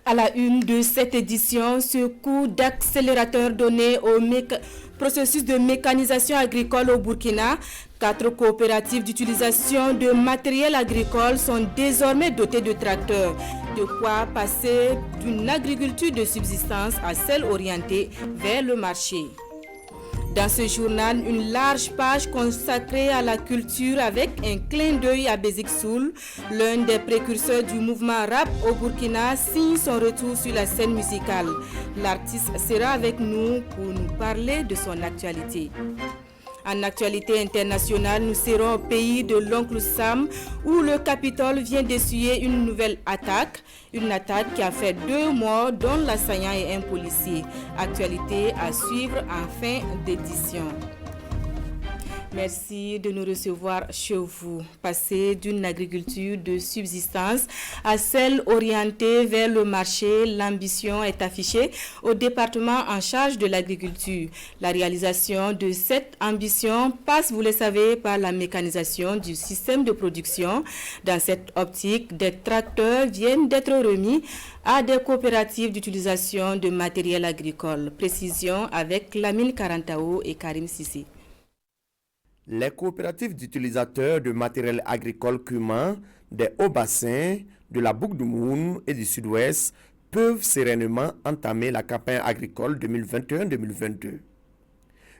À la une de cette édition, ce coup d'accélérateur donné au processus de mécanisation agricole au Burkina. 4 coopératives d'utilisation de matériel agricole sont désormais dotées de tracteurs. De quoi passer d'une agriculture de subsistance à celle orientée vers le marché. Dans ce journal, une large page consacrée à la culture avec un clin d'œil à Bézik Soul. L'un des précurseurs du mouvement rap au Burkina signe son retour sur la scène musicale. L'artiste sera avec nous pour nous parler de son actualité. En actualité internationale, nous serons au pays de l'oncle Sam où le Capitole vient d'essuyer une nouvelle attaque. Une attaque qui a fait 2 morts dont l'assaillant est un policier. Actualité à suivre en fin d'édition. Merci de nous recevoir chez vous. Passer d'une agriculture de subsistance à celle orientée vers le marché, l'ambition est affichée au département en charge de l'agriculture. La réalisation de cette ambition passe, vous le savez, par la mécanisation du système de production. Dans cette optique, des tracteurs viennent d'être remis à des coopératives d'utilisation de matériel agricole. Précision avec Lamine Karantao et Karim Sissi. Les coopératives d'utilisateurs de matériel agricole cumin des hauts-bassins, de la Boucle du Moun et du Sud-Ouest peuvent sereinement entamer la campagne agricole 2021-2022.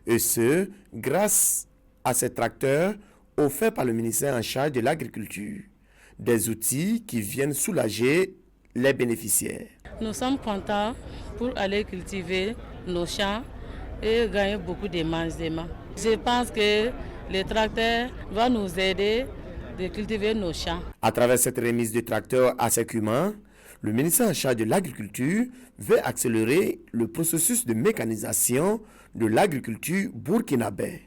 Et ce, grâce à ces tracteurs offerts par le ministère en charge de l'agriculture. Des outils qui viennent soulager les bénéficiaires. Nous sommes contents pour aller cultiver nos champs et gagner beaucoup de mangements. Je pense que les tracteurs vont nous aider de cultiver nos champs. À travers cette remise de tracteurs à ces cumins, le ministère en charge de l'agriculture veut accélérer le processus de mécanisation de l'agriculture burkinabé.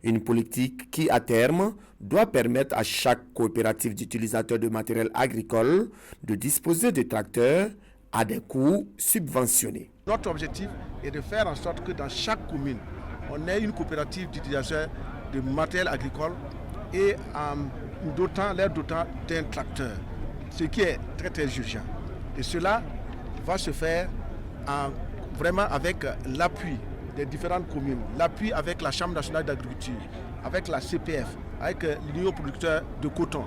Une politique qui, à terme, doit permettre à chaque coopérative d'utilisateurs de matériel agricole de disposer de tracteurs à des coûts subventionnés. Notre objectif est de faire en sorte que dans chaque commune, on ait une coopérative d'utilisation de matériel agricole et leur dotant d'un tracteur, ce qui est très très urgent. Et cela va se faire vraiment avec l'appui des différentes communes, l'appui avec la Chambre nationale d'agriculture, avec la CPF, avec l'Union producteur de coton,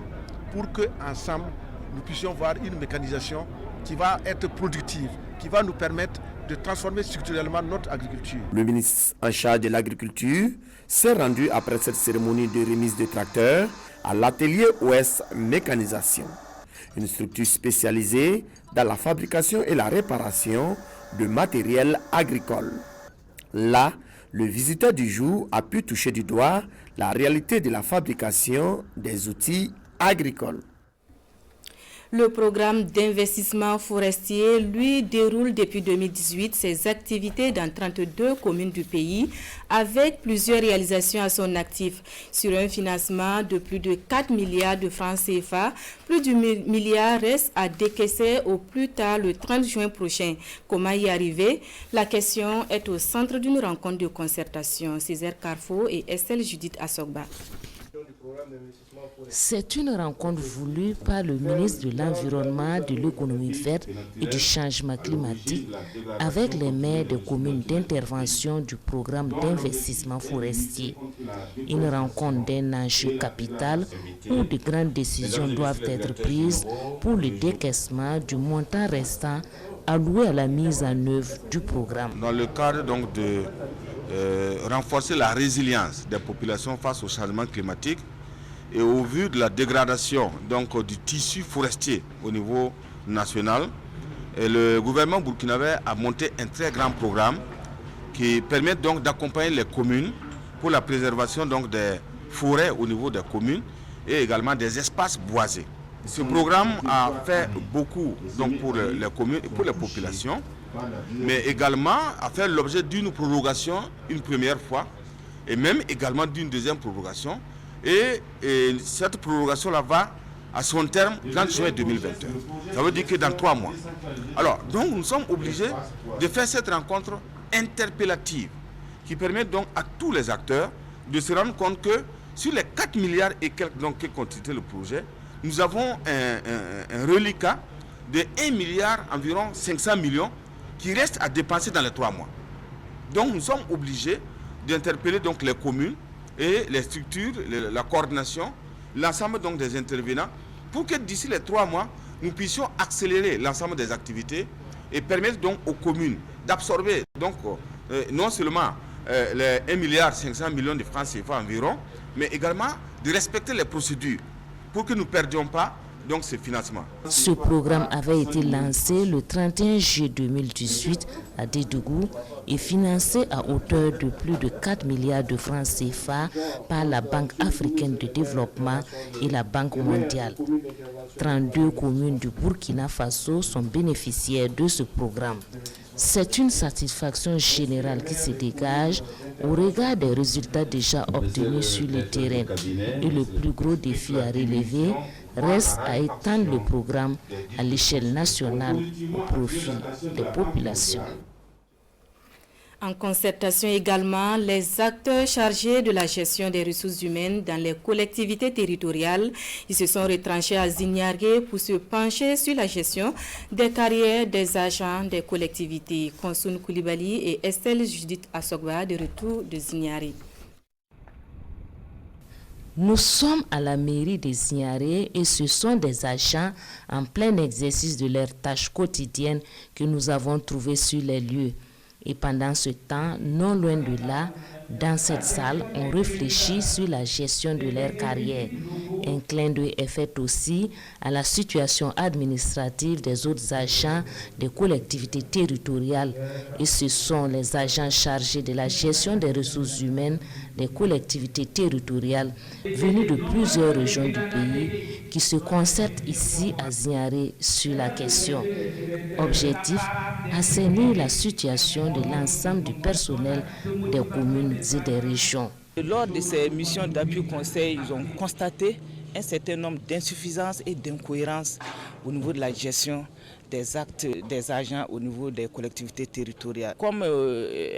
pour qu'ensemble nous puissions voir une mécanisation qui va être productive, qui va nous permettre de transformer structurellement notre agriculture. Le ministre en charge de l'agriculture s'est rendu après cette cérémonie de remise de tracteurs à l'atelier Ouest Mécanisation, une structure spécialisée dans la fabrication et la réparation de matériel agricole. Là, le visiteur du jour a pu toucher du doigt la réalité de la fabrication des outils agricoles. Le programme d'investissement forestier, lui, déroule depuis 2018 ses activités dans 32 communes du pays avec plusieurs réalisations à son actif. Sur un financement de plus de 4 milliards de francs CFA, plus du milliard reste à décaisser au plus tard le 30 juin prochain. Comment y arriver? La question est au centre d'une rencontre de concertation. Césaire Carrefour et Estelle Judith Assogba. C'est une rencontre voulue par le ministre de l'Environnement, de l'Économie verte et du Changement climatique avec les maires des communes d'intervention du programme d'investissement forestier. Une rencontre d'un enjeu capital où de grandes décisions doivent être prises pour le décaissement du montant restant alloué à la mise en œuvre du programme. Dans le cadre donc de renforcer la résilience des populations face au changement climatique, et au vu de la dégradation donc, du tissu forestier au niveau national, le gouvernement burkinabé a monté un très grand programme qui permet donc d'accompagner les communes pour la préservation donc, des forêts au niveau des communes et également des espaces boisés. Ce programme a fait beaucoup donc, pour les communes et pour les populations, mais également a fait l'objet d'une prorogation une première fois et même également d'une deuxième prorogation. Et cette prorogation-là va à son terme 30 juin 2021. Ça veut dire que dans 3 mois. Alors, donc nous sommes obligés de faire cette rencontre interpellative qui permet donc à tous les acteurs de se rendre compte que sur les 4 milliards et quelques donc, qui constituent le projet, nous avons un reliquat de 1 milliard environ 500 millions qui restent à dépenser dans les 3 mois. Donc nous sommes obligés d'interpeller donc les communes et les structures, la coordination, l'ensemble donc des intervenants, pour que d'ici les 3 mois, nous puissions accélérer l'ensemble des activités et permettre donc aux communes d'absorber donc non seulement les 1 milliard 500 millions de francs CFA environ, mais également de respecter les procédures pour que nous ne perdions pas donc ce financement. Ce programme avait été lancé le 31 juillet 2018 à Dédougou et financé à hauteur de plus de 4 milliards de francs CFA par la Banque africaine de développement et la Banque mondiale. 32 communes du Burkina Faso sont bénéficiaires de ce programme. C'est une satisfaction générale qui se dégage au regard des résultats déjà obtenus sur le terrain. Et le plus gros défi à relever reste à étendre le programme à l'échelle nationale au profit des populations. En concertation également, les acteurs chargés de la gestion des ressources humaines dans les collectivités territoriales, ils se sont retranchés à Zignargué pour se pencher sur la gestion des carrières des agents des collectivités. Konsoun Koulibaly et Estelle Judith Assogba de retour de Zignaré. Nous sommes à la mairie de Zignaré et ce sont des agents en plein exercice de leurs tâches quotidiennes que nous avons trouvés sur les lieux. Et pendant ce temps, non loin de là, dans cette salle, on réfléchit sur la gestion de leur carrière. Un clin d'œil est fait aussi à la situation administrative des autres agents des collectivités territoriales. Et ce sont les agents chargés de la gestion des ressources humaines des collectivités territoriales venus de plusieurs régions du pays qui se concertent ici à Zignaré sur la question. Objectif, assainir la situation de l'ensemble du personnel des communes et des régions. Lors de ces missions d'appui conseil, ils ont constaté un certain nombre d'insuffisances et d'incohérences au niveau de la gestion des actes des agents au niveau des collectivités territoriales. Comme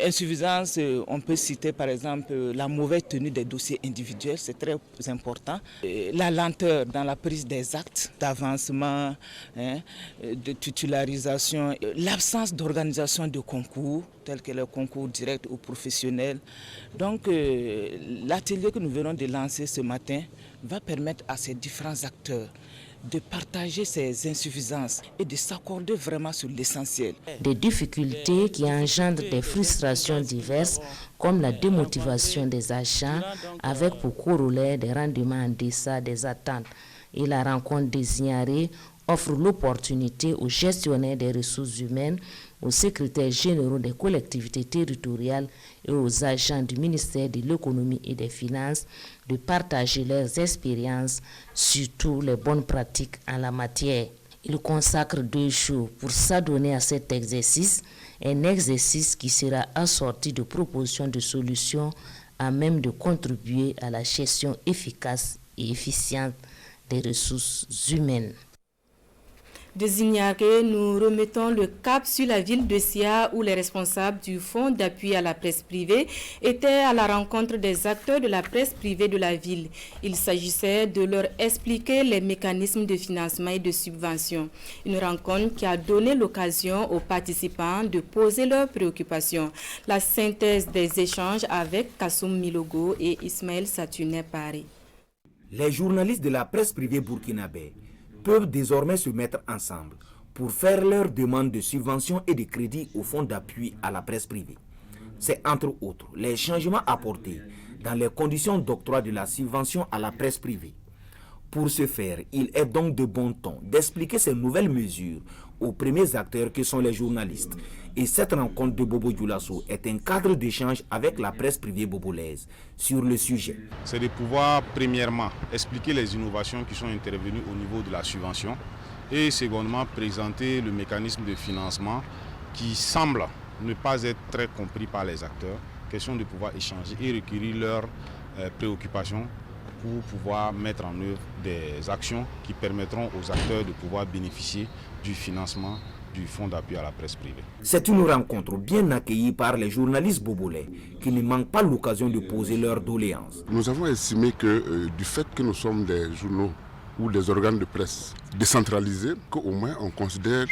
insuffisance, on peut citer par exemple la mauvaise tenue des dossiers individuels, c'est très important. La lenteur dans la prise des actes d'avancement, de titularisation, l'absence d'organisation de concours, tels que les concours directs ou professionnels. Donc l'atelier que nous venons de lancer ce matin va permettre à ces différents acteurs de partager ces insuffisances et de s'accorder vraiment sur l'essentiel. Des difficultés qui engendrent des frustrations diverses comme la démotivation des agents avec pour corollaire des rendements en deçà des attentes. Et la rencontre des Zignaré offre l'opportunité aux gestionnaires des ressources humaines, aux secrétaires généraux des collectivités territoriales et aux agents du ministère de l'économie et des finances de partager leurs expériences, surtout les bonnes pratiques en la matière. Ils consacrent 2 jours pour s'adonner à cet exercice, un exercice qui sera assorti de propositions de solutions à même de contribuer à la gestion efficace et efficiente des ressources humaines. De Zignaré, nous remettons le cap sur la ville de Sia où les responsables du fonds d'appui à la presse privée étaient à la rencontre des acteurs de la presse privée de la ville. Il s'agissait de leur expliquer les mécanismes de financement et de subvention. Une rencontre qui a donné l'occasion aux participants de poser leurs préoccupations. La synthèse des échanges avec Kassoum Milogo et Ismaël Satounet Paris. Les journalistes de la presse privée burkinabé peuvent désormais se mettre ensemble pour faire leurs demandes de subventions et de crédits au fonds d'appui à la presse privée. C'est entre autres les changements apportés dans les conditions d'octroi de la subvention à la presse privée. Pour ce faire, il est donc de bon ton d'expliquer ces nouvelles mesures aux premiers acteurs que sont les journalistes. Et cette rencontre de Bobo Dioulasso est un cadre d'échange avec la presse privée bobolaise sur le sujet. C'est de pouvoir, premièrement, expliquer les innovations qui sont intervenues au niveau de la subvention et, secondement, présenter le mécanisme de financement qui semble ne pas être très compris par les acteurs. Question de pouvoir échanger et recueillir leurs préoccupations pour pouvoir mettre en œuvre des actions qui permettront aux acteurs de pouvoir bénéficier du financement du fonds d'appui à la presse privée. C'est une rencontre bien accueillie par les journalistes bobolais qui ne manquent pas l'occasion de poser leurs doléances. Nous avons estimé que du fait que nous sommes des journaux ou des organes de presse décentralisés, qu'au moins on considère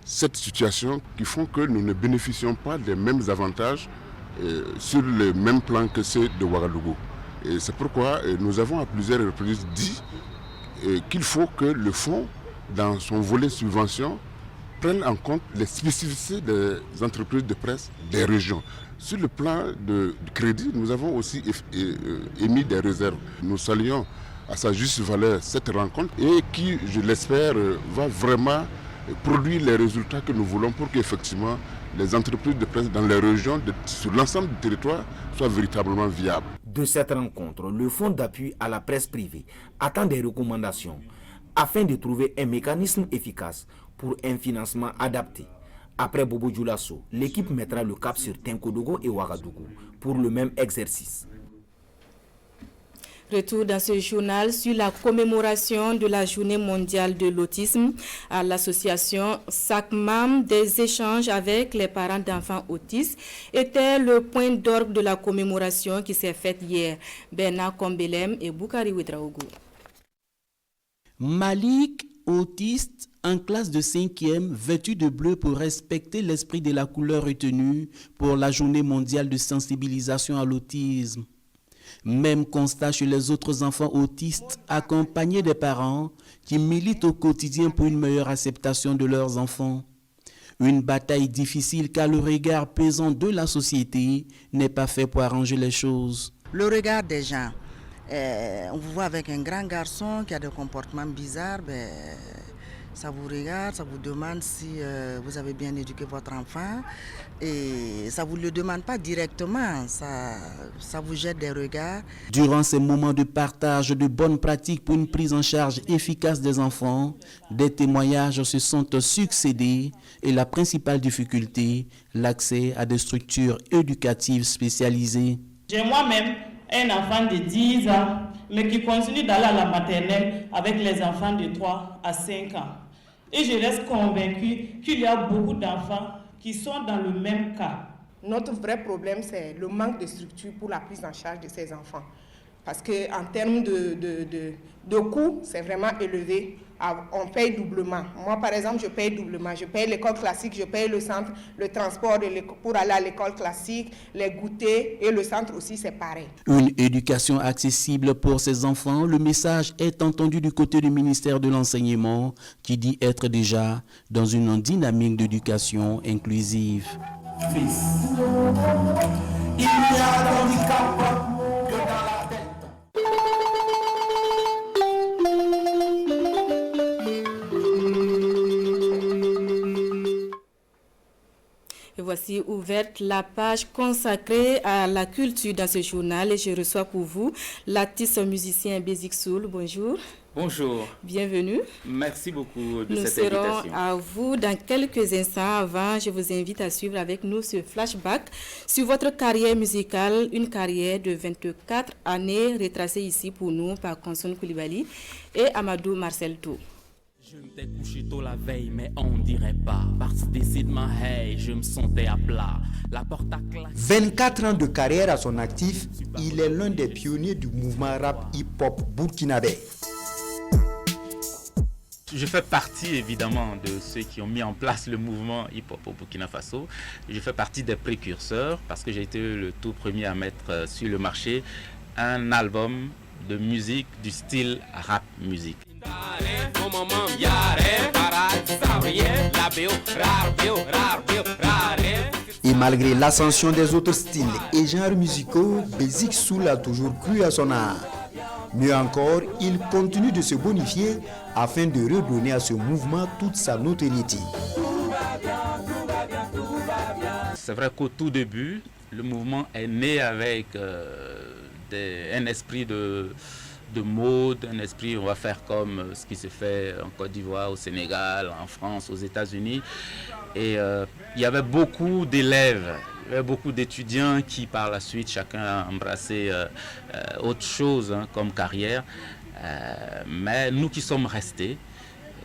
cette situation qui font que nous ne bénéficions pas des mêmes avantages sur le même plan que ceux de Ouagadougou. Et c'est pourquoi nous avons à plusieurs reprises dit qu'il faut que le fonds, dans son volet subvention, prenne en compte les spécificités des entreprises de presse des régions. Sur le plan de crédit, nous avons aussi émis des réserves. Nous saluons à sa juste valeur cette rencontre et qui, je l'espère, va vraiment produire les résultats que nous voulons pour qu'effectivement les entreprises de presse dans les régions, sur l'ensemble du territoire, soient véritablement viables. De cette rencontre, le Fonds d'appui à la presse privée attend des recommandations afin de trouver un mécanisme efficace pour un financement adapté. Après Bobo Dioulasso, l'équipe mettra le cap sur Tenkodogo et Ouagadougou pour le même exercice. Retour dans ce journal sur la commémoration de la Journée mondiale de l'autisme à l'association SACMAM. Des échanges avec les parents d'enfants autistes était le point d'orgue de la commémoration qui s'est faite hier. Bernard Kombelem et Boukari Ouedraogo. Malik, autiste, en classe de 5e, vêtu de bleu pour respecter l'esprit de la couleur retenue pour la Journée mondiale de sensibilisation à l'autisme. Même constat chez les autres enfants autistes accompagnés des parents qui militent au quotidien pour une meilleure acceptation de leurs enfants. Une bataille difficile car le regard pesant de la société n'est pas fait pour arranger les choses. Le regard des gens, on vous voit avec un grand garçon qui a des comportements bizarres, ça vous regarde, ça vous demande si vous avez bien éduqué votre enfant et ça ne vous le demande pas directement, ça vous jette des regards. Durant ces moments de partage de bonnes pratiques pour une prise en charge efficace des enfants, des témoignages se sont succédés et la principale difficulté, l'accès à des structures éducatives spécialisées. J'ai moi-même un enfant de 10 ans, mais qui continue d'aller à la maternelle avec les enfants de 3 à 5 ans. Et je reste convaincue qu'il y a beaucoup d'enfants qui sont dans le même cas. Notre vrai problème, c'est le manque de structure pour la prise en charge de ces enfants. Parce qu'en termes de coûts, c'est vraiment élevé. On paye doublement. Moi, par exemple, je paye doublement. Je paye l'école classique, je paye le centre, le transport pour aller à l'école classique, les goûters et le centre aussi, c'est pareil. Une éducation accessible pour ces enfants, le message est entendu du côté du ministère de l'Enseignement qui dit être déjà dans une dynamique d'éducation inclusive. Il y a un handicap que dans la tête. Et voici ouverte la page consacrée à la culture dans ce journal et je reçois pour vous l'artiste musicien Basic Soul. Bonjour. Bonjour. Bienvenue. Merci beaucoup de cette invitation. Nous serons à vous dans quelques instants. Avant, je vous invite à suivre avec nous ce flashback sur votre carrière musicale, une carrière de 24 années retracée ici pour nous par Konson Koulibaly et Amadou Marcel Tou. Je m'étais couché tôt la veille, mais on dirait pas. Parce décidément, hey, je me sentais à plat. La porte a claqué. 24 ans de carrière à son actif, il est l'un des pionniers du mouvement rap hip-hop burkinabé. Je fais partie évidemment de ceux qui ont mis en place le mouvement hip-hop au Burkina Faso. Je fais partie des précurseurs parce que j'ai été le tout premier à mettre sur le marché un album de musique du style rap musique. Et malgré l'ascension des autres styles et genres musicaux, Basic Soul a toujours cru à son art. Mieux encore, il continue de se bonifier afin de redonner à ce mouvement toute sa notoriété. C'est vrai qu'au tout début, le mouvement est né avec un esprit de mode, un esprit, on va faire comme ce qui se fait en Côte d'Ivoire, au Sénégal, en France, aux États-Unis. Et il y avait beaucoup d'élèves, il y avait beaucoup d'étudiants qui par la suite, chacun a embrassé autre chose comme carrière. Mais nous qui sommes restés,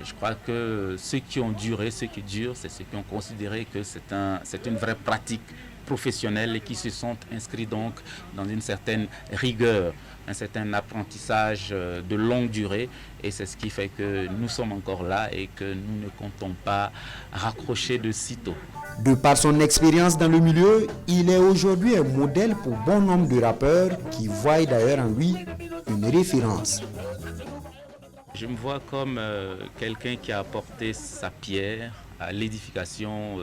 je crois que ceux qui ont duré, ceux qui durent, c'est ceux qui ont considéré que c'est une vraie pratique professionnels et qui se sont inscrits donc dans une certaine rigueur, un certain apprentissage de longue durée, et c'est ce qui fait que nous sommes encore là et que nous ne comptons pas raccrocher de sitôt. De par son expérience dans le milieu, il est aujourd'hui un modèle pour bon nombre de rappeurs qui voient d'ailleurs en lui une référence. Je me vois comme quelqu'un qui a apporté sa pierre à l'édification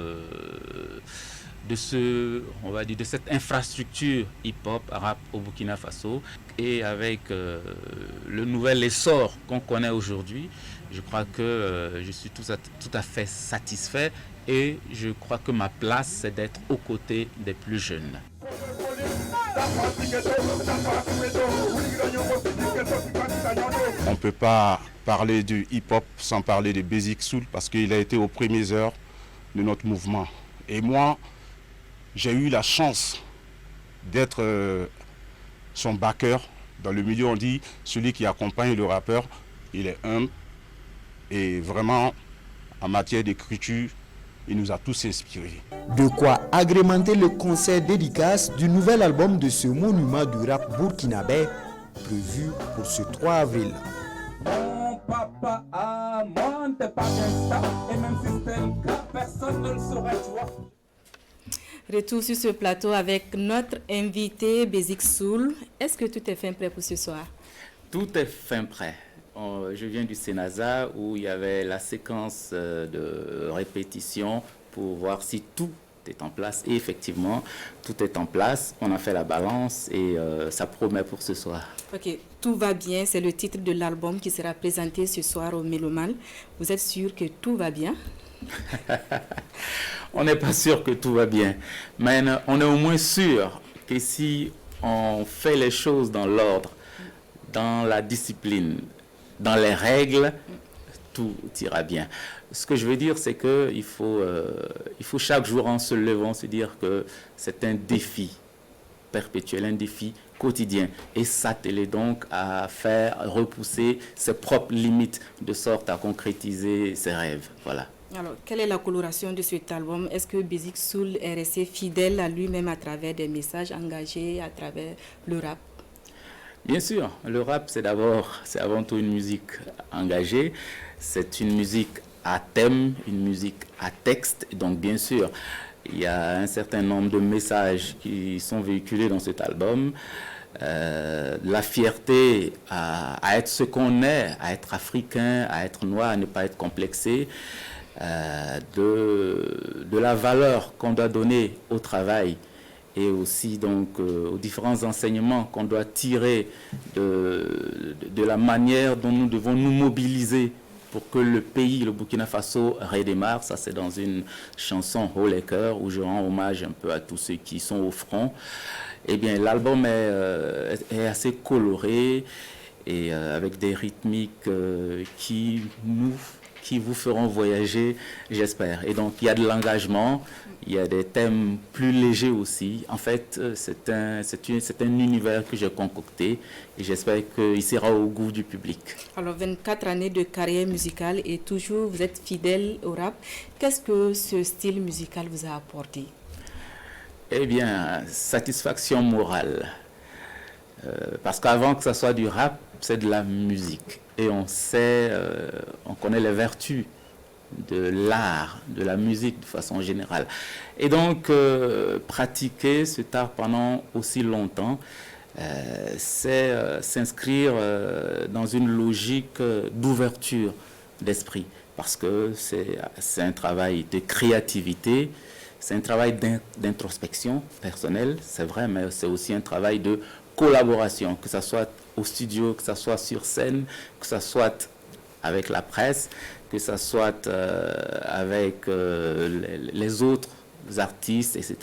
de cette infrastructure hip-hop, rap au Burkina Faso. Et avec le nouvel essor qu'on connaît aujourd'hui, je crois que je suis tout à fait satisfait et je crois que ma place, c'est d'être aux côtés des plus jeunes. On ne peut pas parler du hip-hop sans parler de Basic Soul parce qu'il a été aux premières heures de notre mouvement. Et moi, j'ai eu la chance d'être son backer. Dans le milieu, on dit celui qui accompagne le rappeur, il est humble. Et vraiment, en matière d'écriture, il nous a tous inspirés. De quoi agrémenter le concert dédicace du nouvel album de ce monument du rap burkinabé, prévu pour ce 3 avril. Mon papa a monté par ça, et même si c'était le cas, personne ne le saurait, tu vois. Retour sur ce plateau avec notre invité Basic Soul. Est-ce que tout est fin prêt pour ce soir? Tout est fin prêt. Je viens du Sénasa où il y avait la séquence de répétition pour voir si tout est en place. Et effectivement, tout est en place. On a fait la balance et ça promet pour ce soir. Ok, tout va bien. C'est le titre de l'album qui sera présenté ce soir au Méloman. Vous êtes sûr que tout va bien? On n'est pas sûr que tout va bien. Mais on est au moins sûr que si on fait les choses dans l'ordre, dans la discipline, dans les règles, tout ira bien. Ce que je veux dire, c'est qu'il faut chaque jour en se levant se dire que c'est un défi perpétuel, un défi quotidien. Et s'atteler donc à faire repousser ses propres limites de sorte à concrétiser ses rêves. Voilà. Alors, quelle est la coloration de cet album? Est-ce que Basic Soul est resté fidèle à lui-même à travers des messages engagés, à travers le rap? Bien sûr, le rap, c'est avant tout une musique engagée. C'est une musique à thème, une musique à texte. Donc, bien sûr, il y a un certain nombre de messages qui sont véhiculés dans cet album. La fierté à être ce qu'on est, à être africain, à être noir, à ne pas être complexé. De la valeur qu'on doit donner au travail et aussi donc aux différents enseignements qu'on doit tirer de la manière dont nous devons nous mobiliser pour que le pays, le Burkina Faso, redémarre. Ça, c'est dans une chanson Haut les cœurs où je rends hommage un peu à tous ceux qui sont au front. Eh bien, l'album est assez coloré et avec des rythmiques qui vous feront voyager, j'espère. Et donc, il y a de l'engagement, il y a des thèmes plus légers aussi. En fait, c'est un univers que j'ai concocté et j'espère qu'il sera au goût du public. Alors, 24 années de carrière musicale et toujours vous êtes fidèle au rap. Qu'est-ce que ce style musical vous a apporté? Eh bien, satisfaction morale. Parce qu'avant que ça soit du rap, c'est de la musique. Et on sait, on connaît les vertus de l'art, de la musique de façon générale. Et donc, pratiquer cet art pendant aussi longtemps, c'est s'inscrire dans une logique d'ouverture d'esprit. Parce que c'est un travail de créativité, c'est un travail d'introspection personnelle, c'est vrai, mais c'est aussi un travail de collaboration, que ce soit au studio, que ce soit sur scène, que ce soit avec la presse, que ce soit avec les autres artistes, etc.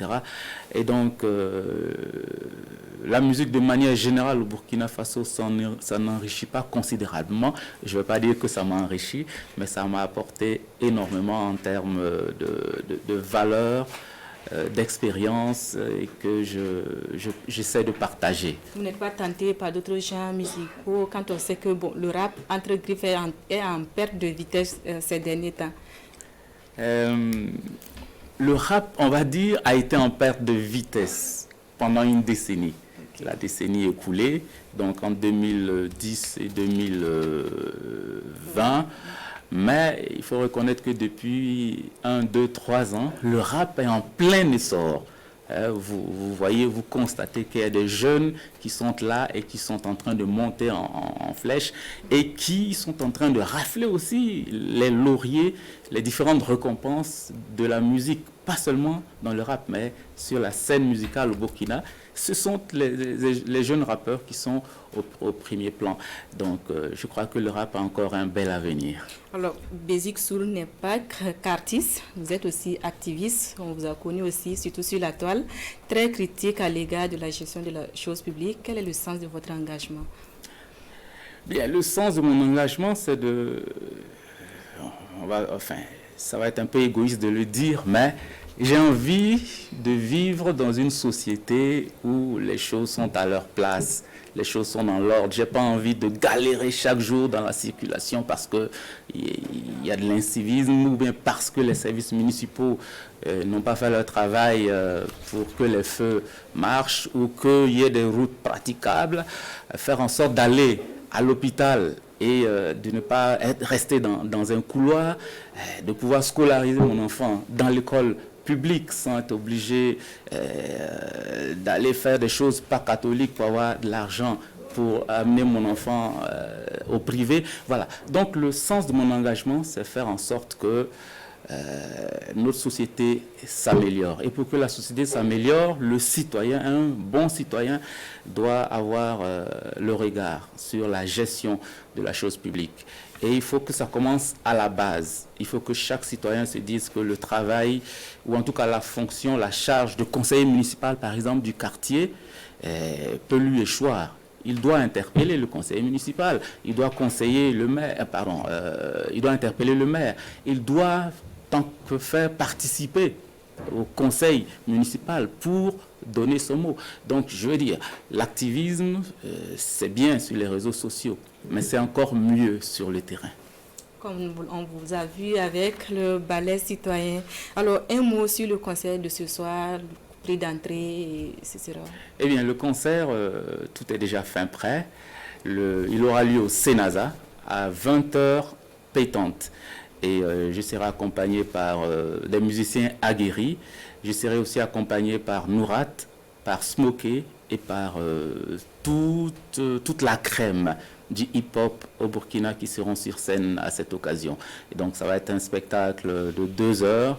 Et donc, la musique de manière générale au Burkina Faso, ça n'enrichit pas considérablement. Je ne veux pas dire que ça m'a enrichi, mais ça m'a apporté énormément en termes de valeurs, d'expérience et que j'essaie de partager. Vous n'êtes pas tenté par d'autres genres musicaux quand on sait que le rap, entre griffes, est en perte de vitesse ces derniers temps? le rap, on va dire, a été en perte de vitesse pendant une décennie. La décennie écoulée, donc en 2010 et 2020. Mais il faut reconnaître que depuis 1, 2, 3 ans, le rap est en plein essor. Vous voyez, vous constatez qu'il y a des jeunes qui sont là et qui sont en train de monter en flèche et qui sont en train de rafler aussi les lauriers, les différentes récompenses de la musique, pas seulement dans le rap, mais sur la scène musicale au Burkina. Ce sont les jeunes rappeurs qui sont au premier plan. Donc, je crois que le rap a encore un bel avenir. Alors, Bézik Soul n'est pas qu'artiste, vous êtes aussi activiste. On vous a connu aussi, surtout sur la toile, très critique à l'égard de la gestion de la chose publique. Quel est le sens de votre engagement? Bien, le sens de mon engagement, c'est de... ça va être un peu égoïste de le dire, mais j'ai envie de vivre dans une société où les choses sont à leur place, les choses sont dans l'ordre. Je n'ai pas envie de galérer chaque jour dans la circulation parce qu'il y a de l'incivisme ou bien parce que les services municipaux n'ont pas fait leur travail pour que les feux marchent ou qu'il y ait des routes praticables. Faire en sorte d'aller à l'hôpital et de ne pas rester dans un couloir, de pouvoir scolariser mon enfant dans l'école public sans être obligé d'aller faire des choses pas catholiques pour avoir de l'argent pour amener mon enfant au privé. Voilà. Donc le sens de mon engagement, c'est faire en sorte que notre société s'améliore. Et pour que la société s'améliore, le citoyen, un bon citoyen, doit avoir le regard sur la gestion de la chose publique. Et il faut que ça commence à la base. Il faut que chaque citoyen se dise que le travail, ou en tout cas la fonction, la charge de conseiller municipal, par exemple, du quartier, peut lui échoir. Il doit interpeller le conseiller municipal, il doit conseiller le maire, il doit interpeller le maire. Il doit, tant que faire, participer au conseil municipal pour donner son mot. Donc, je veux dire, l'activisme, c'est bien sur les réseaux sociaux, mais c'est encore mieux sur le terrain. Comme on vous a vu avec le ballet citoyen. Alors, un mot sur le concert de ce soir, le prix d'entrée, etc. Eh bien, le concert, tout est déjà fin prêt. Il aura lieu au Sénasa à 20h pétante. Et je serai accompagné par des musiciens aguerris. Je serai aussi accompagné par Nourat, par Smokey et par toute la crème du hip-hop au Burkina qui seront sur scène à cette occasion. Et donc ça va être un spectacle de 2 heures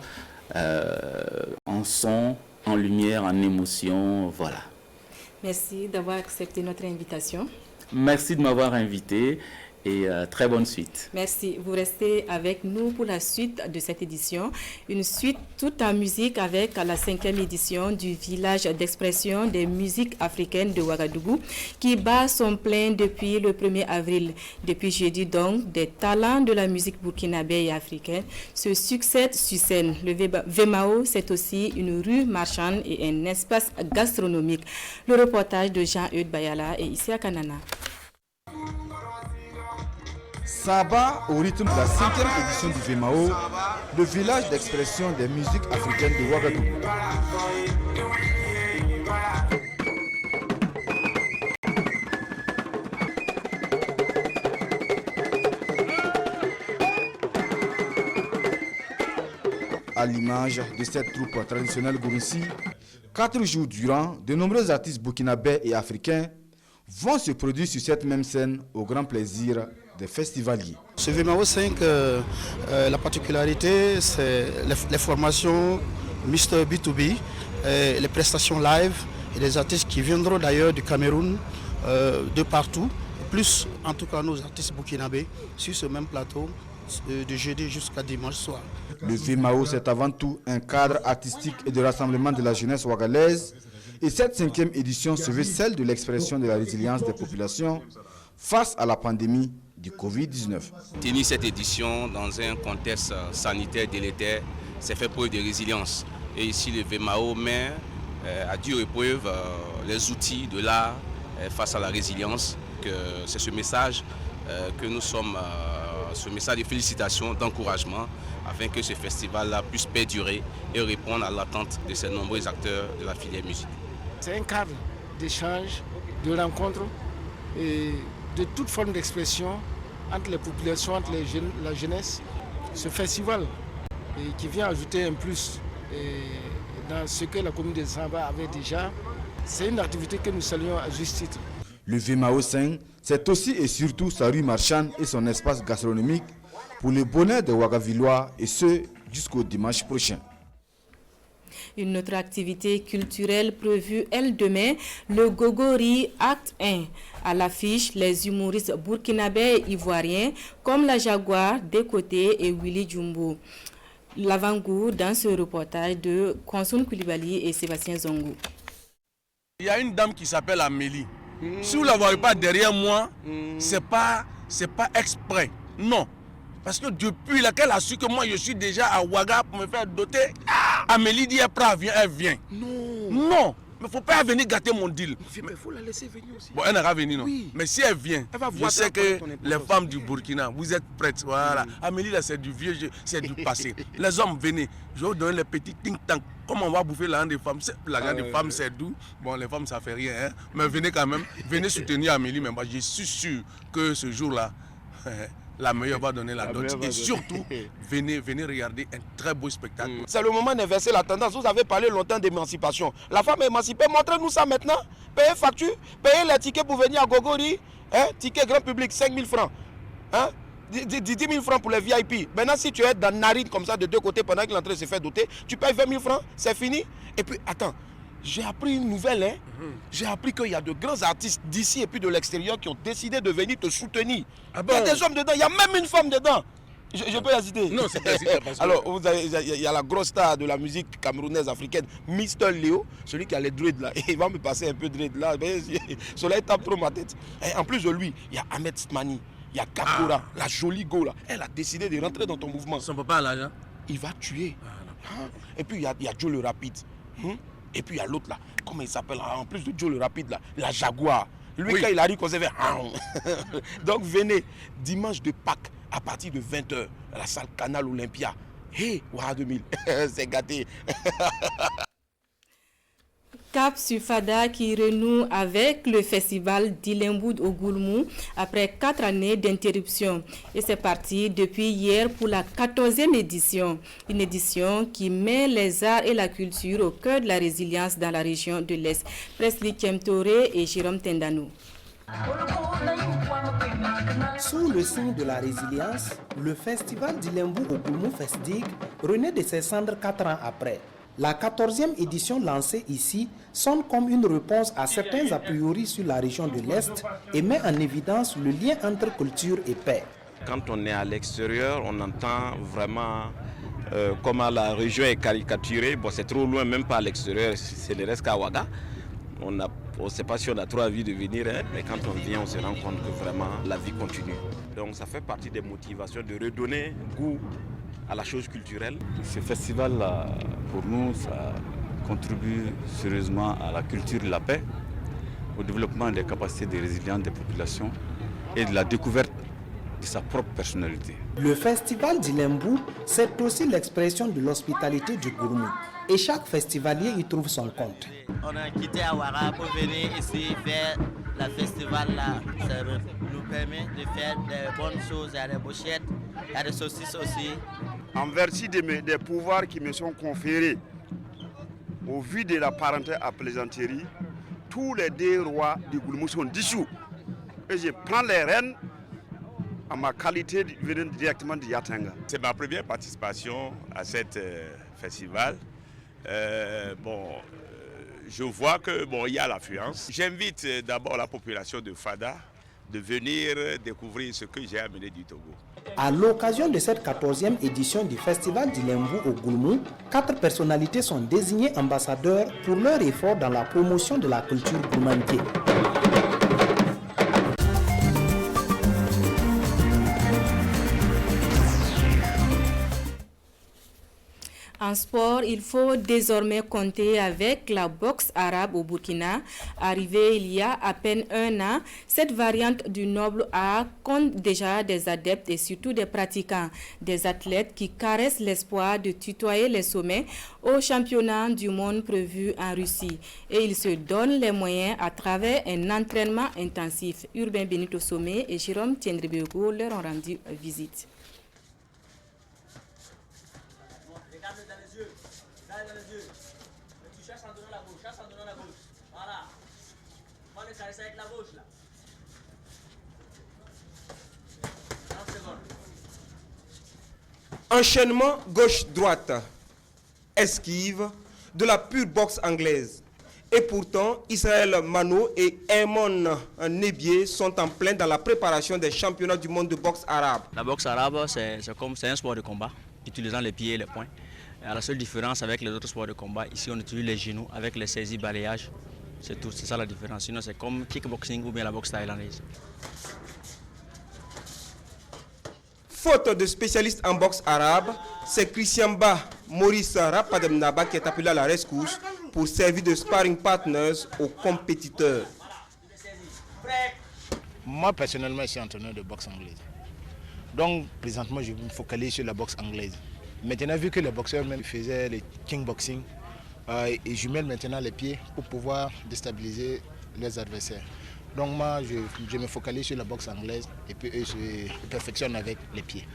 en son, en lumière, en émotion, voilà. Merci d'avoir accepté notre invitation. Merci de m'avoir invité. Et très bonne suite. Merci. Vous restez avec nous pour la suite de cette édition. Une suite toute en musique avec la 5e édition du village d'expression des musiques africaines de Ouagadougou qui bat son plein depuis le 1er avril. Depuis jeudi donc, des talents de la musique burkinabé et africaine se succèdent sur scène. Le Vemao, c'est aussi une rue marchande et un espace gastronomique. Le reportage de Jean-Eudes Bayala est ici à Kanana. Saba, au rythme de la 5e édition du Vemao, le village d'expression des musiques africaines de Ouagadougou. À l'image de cette troupe traditionnelle Gouroussi, 4 jours durant, de nombreux artistes burkinabés et africains vont se produire sur cette même scène au grand plaisir des festivaliers. Ce Vemao 5, la particularité, c'est les formations Mr. B2B, les prestations live et les artistes qui viendront d'ailleurs du Cameroun, de partout, plus en tout cas nos artistes burkinabés sur ce même plateau de jeudi jusqu'à dimanche soir. Le Vemao, c'est avant tout un cadre artistique et de rassemblement de la jeunesse ouagalaise. Et cette 5e édition se veut celle de l'expression de la résilience des populations face à la pandémie du Covid-19. Tenir cette édition dans un contexte sanitaire délétère, c'est fait preuve de résilience. Et ici, le Vemao met à dure épreuve les outils de l'art face à la résilience. C'est ce message que nous sommes ce message de félicitations, d'encouragement, afin que ce festival-là puisse perdurer et répondre à l'attente de ces nombreux acteurs de la filière musique. C'est un cadre d'échange, de rencontre et de toute forme d'expression entre les populations, entre les jeunes, la jeunesse. Ce festival qui vient ajouter un plus dans ce que la commune de Samba avait déjà, c'est une activité que nous saluons à juste titre. Le Vemao 5, c'est aussi et surtout sa rue marchande et son espace gastronomique pour le bonheur des Ouagavillois et ce jusqu'au dimanche prochain. Une autre activité culturelle prévue, elle, demain, le Gogori Acte 1. À l'affiche, les humoristes burkinabés et ivoiriens comme la Jaguar, Décoté et Willy Jumbo. L'avant-goût dans ce reportage de Konsoun Koulibaly et Sébastien Zongo. Il y a une dame qui s'appelle Amélie. Si vous ne la voyez pas derrière moi, c'est pas exprès. Non. Parce que depuis qu'elle a su que moi je suis déjà à Ouaga pour me faire doter, Amélie dit elle vient. Non. Mais il ne faut pas venir gâter mon deal. Il faut la laisser venir aussi. Bon, elle n'a pas venu, non. Oui. Mais si elle vient, je sais que les femmes du Burkina, vous êtes prêtes. Voilà. Amélie, là, c'est du vieux jeu, c'est du passé. Les hommes, venez. Je vais vous donner les petits think-tank. Comment on va bouffer l'argent des femmes? L'argent des femmes, c'est doux. Bon, les femmes, ça ne fait rien. Hein? Mais venez quand même. Venez soutenir Amélie. Mais moi, je suis sûr que ce jour-là, la meilleure va donner la dot. Et surtout, venez regarder un très beau spectacle. C'est le moment d'inverser la tendance. Vous avez parlé longtemps d'émancipation. La femme est émancipée. Montrez-nous ça maintenant. Payez facture, payez les tickets pour venir à Gogori. Hein? Ticket grand public, 5 000 francs. Hein? 10 000 francs pour les VIP. Maintenant, si tu es dans Narine comme ça de deux côtés pendant que l'entrée se fait doter, tu payes 20 000 francs, c'est fini. Et puis, attends. J'ai appris une nouvelle, hein. J'ai appris qu'il y a de grands artistes d'ici et puis de l'extérieur qui ont décidé de venir te soutenir. Ah bon? Il y a des hommes dedans, il y a même une femme dedans. Je peux hésiter. Non, c'est hésiter. Alors, il y a la grosse star de la musique camerounaise africaine, Mr. Léo, celui qui a les dreads là. Il va me passer un peu de dreads là. Cela tape trop ma tête. Et en plus de lui, il y a Ahmed Smani, il y a Kakora, la jolie go là. Elle a décidé de rentrer dans ton mouvement. Son papa a l'argent. Il va tuer. Et puis, il y a Joe le Rapide. Et puis il y a l'autre là, comment il s'appelle, en plus de Joe le Rapide là, la Jaguar. Lui, quand il arrive, on s'est fait. Donc venez, dimanche de Pâques, à partir de 20h, à la salle Canal Olympia. Hé, Ouara 2000, c'est gâté. Cap sur Fada qui renoue avec le festival d'Ilemboud au Goulmou après 4 années d'interruption. Et c'est parti depuis hier pour la 14e édition. Une édition qui met les arts et la culture au cœur de la résilience dans la région de l'Est. Presley Kemtore et Jérôme Tendano. Sous le signe de la résilience, le festival d'Ilemboud au Goulmou Festdig renaît de ses cendres 4 ans après. La 14e édition lancée ici sonne comme une réponse à certains a priori sur la région de l'Est et met en évidence le lien entre culture et paix. Quand on est à l'extérieur, on entend vraiment comment la région est caricaturée. Bon, c'est trop loin, même pas à l'extérieur, c'est le reste qu'à Ouaga. On ne sait pas si on a trop envie de venir, hein, mais quand on vient, on se rend compte que vraiment la vie continue. Donc ça fait partie des motivations de redonner goût à la chose culturelle. Ce festival-là, pour nous, ça contribue sérieusement à la culture de la paix, au développement des capacités de résilience des populations et de la découverte de sa propre personnalité. Le festival d'Ilemboud, c'est aussi l'expression de l'hospitalité du Gourmou. Et chaque festivalier y trouve son compte. On a quitté Ouara pour venir ici faire le festival là. Ça nous permet de faire des bonnes choses. Il y a des bouchettes, il y a des saucisses aussi. En vertu des pouvoirs qui me sont conférés, au vu de la parenté à plaisanterie, tous les 2 rois du Goulmou sont dissous. Et je prends les rênes en ma qualité venant directement de Yatanga. C'est ma première participation à cet festival. Je vois que il y a l'affluence. J'invite d'abord la population de Fada de venir découvrir ce que j'ai amené du Togo. À l'occasion de cette 14e édition du festival d'Ilemboud au Goulmou, 4 personnalités sont désignées ambassadeurs pour leur effort dans la promotion de la culture gourmandier. En En sport, il faut désormais compter avec la boxe arabe au Burkina. Arrivée il y a à peine un an, cette variante du noble art compte déjà des adeptes et surtout des pratiquants, des athlètes qui caressent l'espoir de tutoyer les sommets au championnat du monde prévu en Russie. Et ils se donnent les moyens à travers un entraînement intensif. Urbain Benito Sommet et Jérôme Tiendribego leur ont rendu visite. Enchaînement gauche-droite, esquive de la pure boxe anglaise. Et pourtant, Israël Mano et Herman Nebier sont en plein dans la préparation des championnats du monde de boxe arabe. La boxe arabe, c'est un sport de combat, utilisant les pieds et les poings. Et la seule différence avec les autres sports de combat, ici on utilise les genoux avec les saisies balayages. C'est tout, c'est ça la différence. Sinon c'est comme kickboxing ou bien la boxe thaïlandaise. Faute de spécialistes en boxe arabe, c'est Christian Ba Maurice Rapademnaba qui est appelé à la rescousse pour servir de sparring partners aux compétiteurs. Moi personnellement, je suis entraîneur de boxe anglaise. Donc présentement, je me focalise sur la boxe anglaise. Maintenant, vu que les boxeurs même faisaient le kickboxing, ils jumellent maintenant les pieds pour pouvoir déstabiliser leurs adversaires. Donc moi, je me focalise sur la boxe anglaise et puis eux se perfectionnent avec les pieds.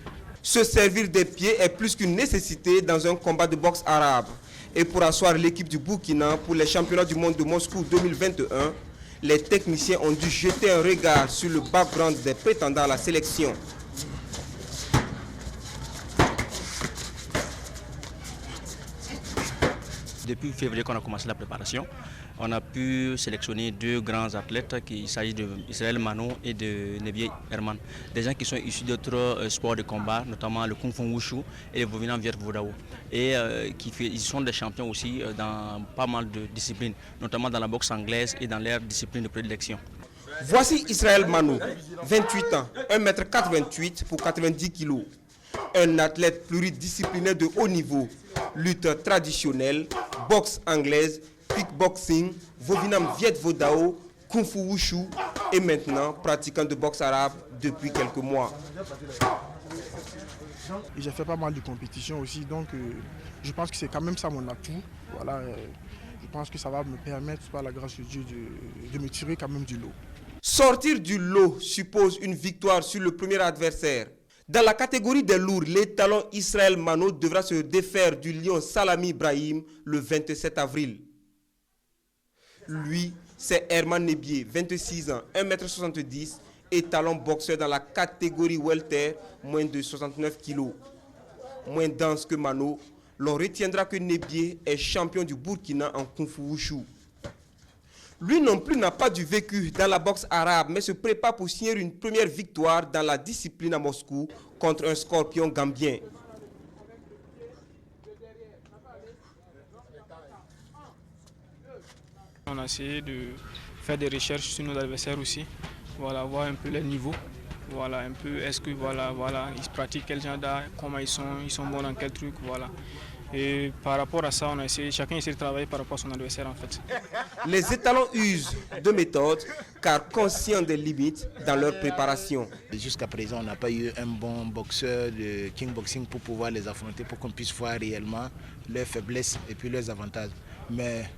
Se servir des pieds est plus qu'une nécessité dans un combat de boxe arabe. Et pour asseoir l'équipe du Burkina pour les championnats du monde de Moscou 2021, les techniciens ont dû jeter un regard sur le background des prétendants à la sélection. Depuis février qu'on a commencé la préparation, on a pu sélectionner deux grands athlètes, il s'agit d'Israël Mano et de Nebier Herman. Des gens qui sont issus d'autres sports de combat, notamment le Kung Fu Wushu et le Vovinam Viet Vodao. Et ils sont des champions aussi dans pas mal de disciplines, notamment dans la boxe anglaise et dans leur discipline de prédilection. Voici Israël Mano, 28 ans, 1,88 m pour 90 kg. Un athlète pluridisciplinaire de haut niveau, lutte traditionnelle, boxe anglaise, kickboxing, Vovinam Viet Vodao, Kung Fu Wushu et maintenant pratiquant de boxe arabe depuis quelques mois. J'ai fait pas mal de compétitions aussi, donc je pense que c'est quand même ça mon atout. Voilà, je pense que ça va me permettre, par la grâce de Dieu, de me tirer quand même du lot. Sortir du lot suppose une victoire sur le premier adversaire. Dans la catégorie des lourds, l'étalon Israël Mano devra se défaire du lion Salami Ibrahim le 27 avril. Lui, c'est Herman Nebier, 26 ans, 1,70 m, étalon boxeur dans la catégorie welter, moins de 69 kg. Moins dense que Mano, l'on retiendra que Nebier est champion du Burkina en Kung Fu Wushu. Lui non plus n'a pas du vécu dans la boxe arabe, mais se prépare pour signer une première victoire dans la discipline à Moscou contre un scorpion gambien. On a essayé de faire des recherches sur nos adversaires aussi, voilà, voir un peu les niveaux, voilà, un peu est-ce que voilà, ils pratiquent quel genre d'art, comment ils sont bons dans quel truc, voilà. Et par rapport à ça, chacun essaie de travailler par rapport à son adversaire en fait. Les étalons usent de méthodes car conscients des limites dans leur préparation. Jusqu'à présent, on n'a pas eu un bon boxeur de kickboxing pour pouvoir les affronter, pour qu'on puisse voir réellement leurs faiblesses et puis leurs avantages. Mais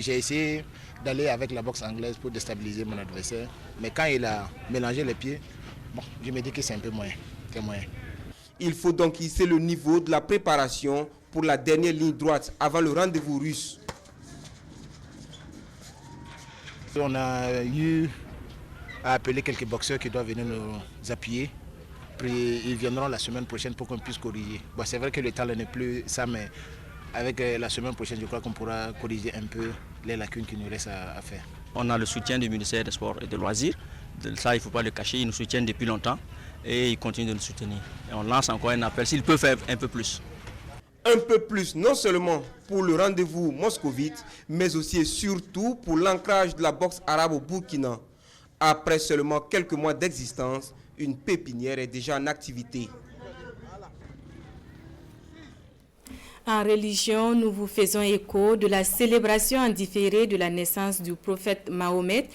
j'ai essayé d'aller avec la boxe anglaise pour déstabiliser mon adversaire. Mais quand il a mélangé les pieds, bon, je me dis que c'est un peu moyen. Il faut donc hisser le niveau de la préparation pour la dernière ligne droite avant le rendez-vous russe. On a eu à appeler quelques boxeurs qui doivent venir nous appuyer. Puis ils viendront la semaine prochaine pour qu'on puisse corriger. Bon, c'est vrai que le talent n'est plus ça, mais avec la semaine prochaine, je crois qu'on pourra corriger un peu les lacunes qui nous restent à faire. On a le soutien du ministère des Sports et des Loisirs. Ça, il ne faut pas le cacher, ils nous soutiennent depuis longtemps et ils continuent de nous soutenir. Et on lance encore un appel s'ils peuvent faire un peu plus. Un peu plus, non seulement pour le rendez-vous moscovite, mais aussi et surtout pour l'ancrage de la boxe arabe au Burkina. Après seulement quelques mois d'existence, une pépinière est déjà en activité. En religion, nous vous faisons écho de la célébration en différé de la naissance du prophète Mahomet,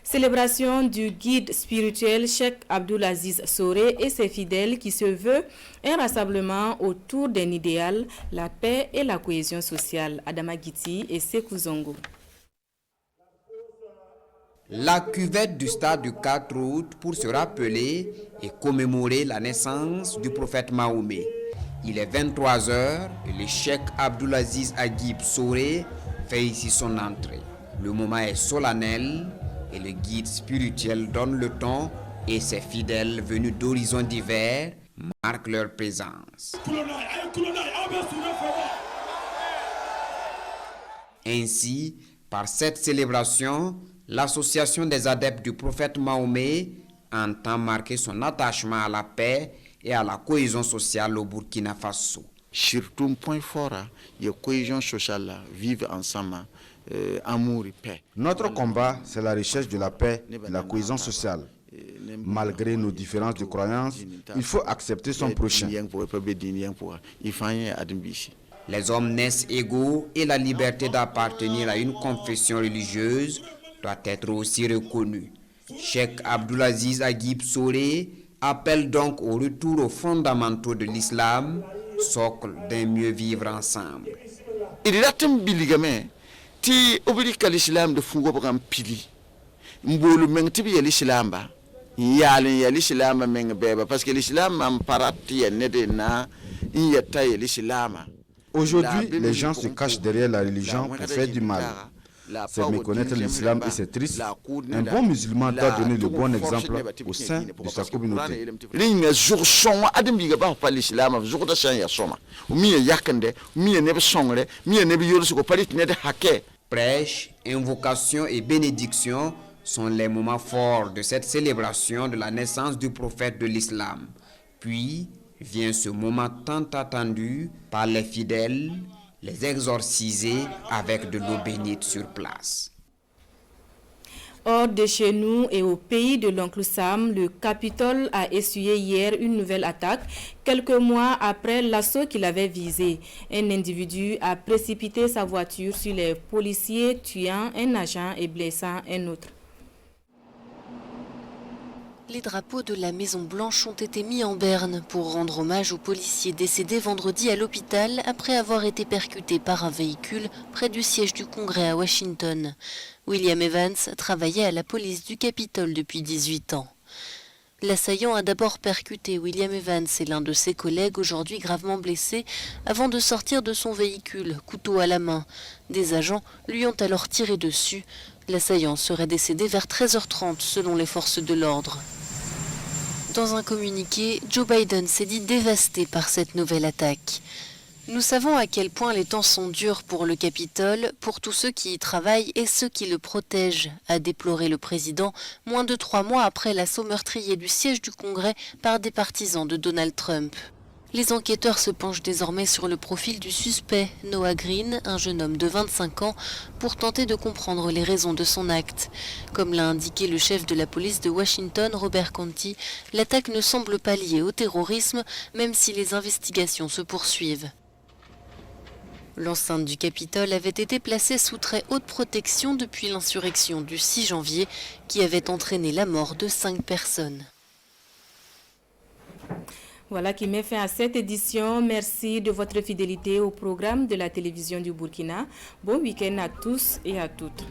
célébration du guide spirituel Cheikh Abdulaziz Soré et ses fidèles qui se veut un rassemblement autour d'un idéal, la paix et la cohésion sociale. Adama Giti et Sekou Zongo. La cuvette du stade du 4 août pour se rappeler et commémorer la naissance du prophète Mahomet. Il est 23h et le cheikh Abdulaziz Agib Soré fait ici son entrée. Le moment est solennel et le guide spirituel donne le ton et ses fidèles venus d'horizons divers marquent leur présence. Ainsi, par cette célébration, l'association des adeptes du prophète Mahomet entend marquer son attachement à la paix et à la cohésion sociale au Burkina Faso. Surtout un point fort, il y a cohésion sociale, vivre ensemble, amour et paix. Notre combat, c'est la recherche de la paix et la cohésion sociale. Malgré nos différences de croyances, il faut accepter son prochain. Les hommes naissent égaux et la liberté d'appartenir à une confession religieuse doit être aussi reconnue. Cheikh Abdulaziz Agib Soré appelle donc au retour aux fondamentaux de l'islam, socle d'un mieux vivre ensemble. Il est un biligame, ti obligé l'islam de fungo pour un pili. Mbolu mengtibi l'islam ba, yali l'islam meng beba parce que l'islam amparati nede na yata l'islam. Aujourd'hui, les gens se cachent derrière la religion pour faire du mal. C'est méconnaître l'islam et c'est triste. Un bon musulman doit donner le bon exemple au sein de sa communauté. Prêche, invocation et bénédiction sont les moments forts de cette célébration de la naissance du prophète de l'islam. Puis vient ce moment tant attendu par les fidèles, les exorciser avec de l'eau bénite sur place. Hors de chez nous et au pays de l'oncle Sam, le Capitole a essuyé hier une nouvelle attaque, quelques mois après l'assaut qu'il avait visé. Un individu a précipité sa voiture sur les policiers, tuant un agent et blessant un autre. Les drapeaux de la Maison Blanche ont été mis en berne pour rendre hommage aux policiers décédés vendredi à l'hôpital après avoir été percutés par un véhicule près du siège du Congrès à Washington. William Evans travaillait à la police du Capitole depuis 18 ans. L'assaillant a d'abord percuté William Evans et l'un de ses collègues aujourd'hui gravement blessés avant de sortir de son véhicule, couteau à la main. Des agents lui ont alors tiré dessus. L'assaillant serait décédé vers 13h30 selon les forces de l'ordre. Dans un communiqué, Joe Biden s'est dit dévasté par cette nouvelle attaque. Nous savons à quel point les temps sont durs pour le Capitole, pour tous ceux qui y travaillent et ceux qui le protègent, a déploré le président, moins de 3 mois après l'assaut meurtrier du siège du Congrès par des partisans de Donald Trump. Les enquêteurs se penchent désormais sur le profil du suspect, Noah Green, un jeune homme de 25 ans, pour tenter de comprendre les raisons de son acte. Comme l'a indiqué le chef de la police de Washington, Robert Contee, l'attaque ne semble pas liée au terrorisme, même si les investigations se poursuivent. L'enceinte du Capitole avait été placée sous très haute protection depuis l'insurrection du 6 janvier, qui avait entraîné la mort de 5 personnes. Voilà qui met fin à cette édition. Merci de votre fidélité au programme de la télévision du Burkina. Bon week-end à tous et à toutes.